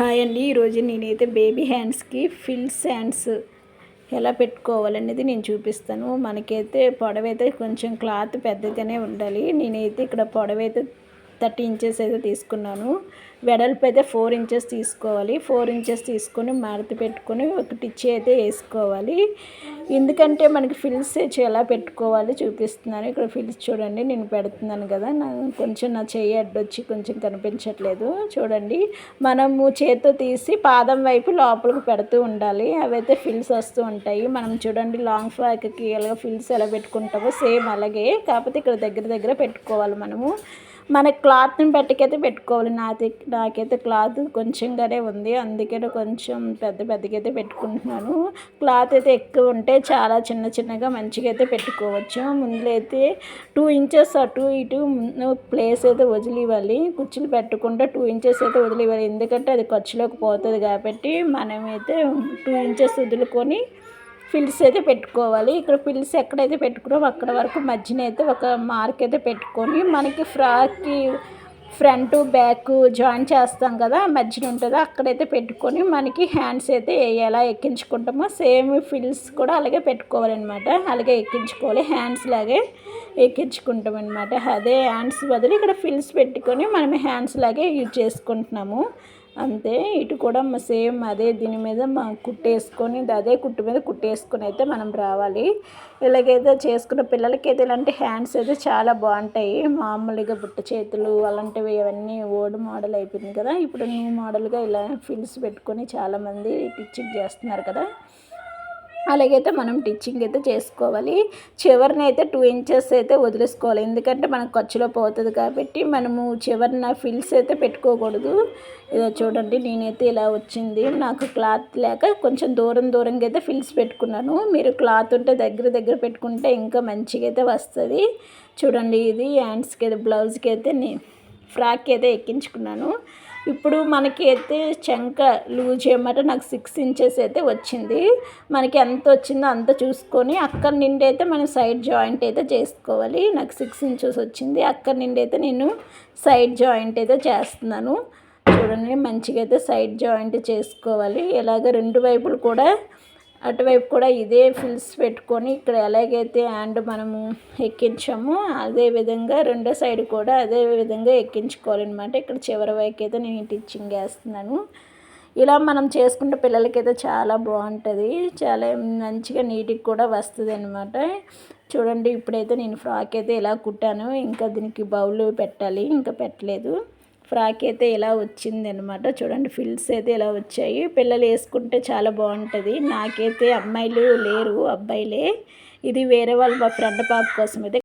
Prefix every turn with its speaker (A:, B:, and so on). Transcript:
A: Hi అండి. ఈరోజు నేనైతే బేబీ హ్యాండ్స్కి ఫిల్స్ హ్యాండ్స్ ఎలా పెట్టుకోవాలనేది నేను చూపిస్తాను. మనకైతే పొడవైతే కొంచెం క్లాత్ పెద్దగానే ఉండాలి. నేనైతే ఇక్కడ పొడవైతే 30 ఇంచెస్ అయితే తీసుకున్నాను. వెడల్పు అయితే 4 ఇంచెస్ తీసుకోవాలి. 4 ఇంచెస్ తీసుకొని మడత పెట్టుకొని ఒక టిచ్ అయితే వేసుకోవాలి. ఎందుకంటే మనకి ఫిల్స్ ఎలా పెట్టుకోవాలి చూపిస్తున్నాను. ఇక్కడ ఫిల్స్ చూడండి, నేను పెడుతున్నాను కదా, కొంచెం నా చెయ్యి అడ్డొచ్చి కొంచెం కనిపించట్లేదు. చూడండి, మనము చేత్తో తీసి పాదం వైపు లోపలికి పెడుతూ ఉండాలి. అవైతే ఫిల్స్ వస్తూ ఉంటాయి. మనం చూడండి లాంగ్ ఫ్రాక్కి ఎలా ఫిల్స్ ఎలా పెట్టుకుంటామో సేమ్ అలాగే, కాకపోతే ఇక్కడ దగ్గర పెట్టుకోవాలి. మన క్లాత్ని బట్టికైతే పెట్టుకోవాలి. నాకైతే క్లాత్ కొంచెంగానే ఉంది, అందుకనే కొంచెం పెద్దగా అయితే పెట్టుకుంటున్నాను. క్లాత్ అయితే ఎక్కువ ఉంటే చాలా చిన్నగా మంచిగా అయితే పెట్టుకోవచ్చు. ముందులో అయితే 2 ఇంచెస్ అటు ఇటు ప్లేస్ అయితే వదిలివ్వాలి. కుచ్చులు పెట్టకుండా 2 ఇంచెస్ అయితే వదిలివ్వాలి. ఎందుకంటే అది ఖర్చులోకి పోతుంది కాబట్టి మనమైతే 2 ఇంచెస్ వదులుకొని ఫిల్స్ అయితే పెట్టుకోవాలి. ఇక్కడ ఫిల్స్ ఎక్కడైతే పెట్టుకున్నామో అక్కడ వరకు మధ్యన అయితే ఒక మార్క్ అయితే పెట్టుకొని, మనకి ఫ్రాక్కి ఫ్రంట్ బ్యాక్ జాయిన్ చేస్తాం కదా, మధ్యన ఉంటుందో అక్కడైతే పెట్టుకొని మనకి హ్యాండ్స్ అయితే ఎలా ఎక్కించుకుంటామో సేమ్ ఫిల్స్ కూడా అలాగే పెట్టుకోవాలన్నమాట. అలాగే ఎక్కించుకోవాలి, హ్యాండ్స్ లాగే ఎక్కించుకుంటాం అనమాట. అదే హ్యాండ్స్ బదులు ఇక్కడ ఫిల్స్ పెట్టుకొని మనం హ్యాండ్స్ లాగే యూజ్ చేసుకుంటున్నాము అంతే. ఇటు కూడా సేమ్ అదే దీని మీద కుట్టేసుకొని అదే కుట్టు మీద కుట్టేసుకొని అయితే మనం రావాలి. ఇలాగైతే చేసుకున్న పిల్లలకైతే ఇలాంటి హ్యాండ్స్ అయితే చాలా బాగుంటాయి. మామూలుగా బుట్ట చేతులు అలాంటివి అవన్నీ ఓల్డ్ మోడల్ అయిపోయింది కదా, ఇప్పుడు న్యూ మోడల్గా ఇలా ఫిల్స్ పెట్టుకొని చాలామంది టిచ్చింగ్ చేస్తున్నారు కదా, అలాగైతే మనం టిచ్చింగ్ అయితే చేసుకోవాలి. చివరిని అయితే 2 ఇంచెస్ అయితే వదిలేసుకోవాలి. ఎందుకంటే మనకు ఖర్చులో పోతుంది కాబట్టి మనము చివరిన ఫిల్స్ అయితే పెట్టుకోకూడదు. ఇదో చూడండి, నేనైతే ఇలా వచ్చింది. నాకు క్లాత్ లేక కొంచెం దూరంగా అయితే ఫిల్స్ పెట్టుకున్నాను. మీరు క్లాత్ ఉంటే దగ్గర పెట్టుకుంటే ఇంకా మంచిగా అయితే వస్తుంది. చూడండి, ఇది హ్యాండ్స్కి అయితే బ్లౌజ్కి అయితే ఫ్రాక్ అయితే ఎక్కించుకున్నాను. ఇప్పుడు మనకి అయితే చంక లూజ్ చేయమంట నాకు 6 ఇంచెస్ అయితే వచ్చింది. మనకి ఎంత వచ్చిందో అంత చూసుకొని అక్కడి నుండి అయితే మనం సైడ్ జాయింట్ అయితే చేసుకోవాలి. నాకు 6 ఇంచెస్ వచ్చింది. అక్కడి నుండి అయితే నేను సైడ్ జాయింట్ అయితే చేస్తున్నాను. చూడండి, మంచిగా అయితే సైడ్ జాయింట్ చేసుకోవాలి. ఇలాగ 2 వైపులు కూడా, అటువైపు కూడా ఇదే ఫిల్స్ పెట్టుకొని ఇక్కడ ఎలాగైతే హ్యాండ్ మనము ఎక్కించామో అదే విధంగా రెండో సైడ్ కూడా అదే విధంగా ఎక్కించుకోవాలన్నమాట. ఇక్కడ చివరి వైపు అయితే నేను టిచ్చింగ్ వేస్తున్నాను. ఇలా మనం చేసుకుంటే పిల్లలకైతే చాలా బాగుంటుంది, చాలా మంచిగా నీట్గా కూడా వస్తుంది అనమాట. చూడండి, ఇప్పుడైతే నేను ఫ్రాక్ అయితే ఇలా కుట్టాను. ఇంకా దీనికి బౌల్ పెట్టాలి, ఇంకా పెట్టలేదు. ఫ్రాక్ అయితే ఇలా వచ్చింది అనమాట. చూడండి, ఫిల్స్ అయితే ఇలా వచ్చాయి. పిల్లలు వేసుకుంటే చాలా బాగుంటుంది. నాకైతే అమ్మాయిలు లేరు, అబ్బాయిలే. ఇది వేరే వాళ్ళు మా ఫ్రెండ్ పాప కోసం అయితే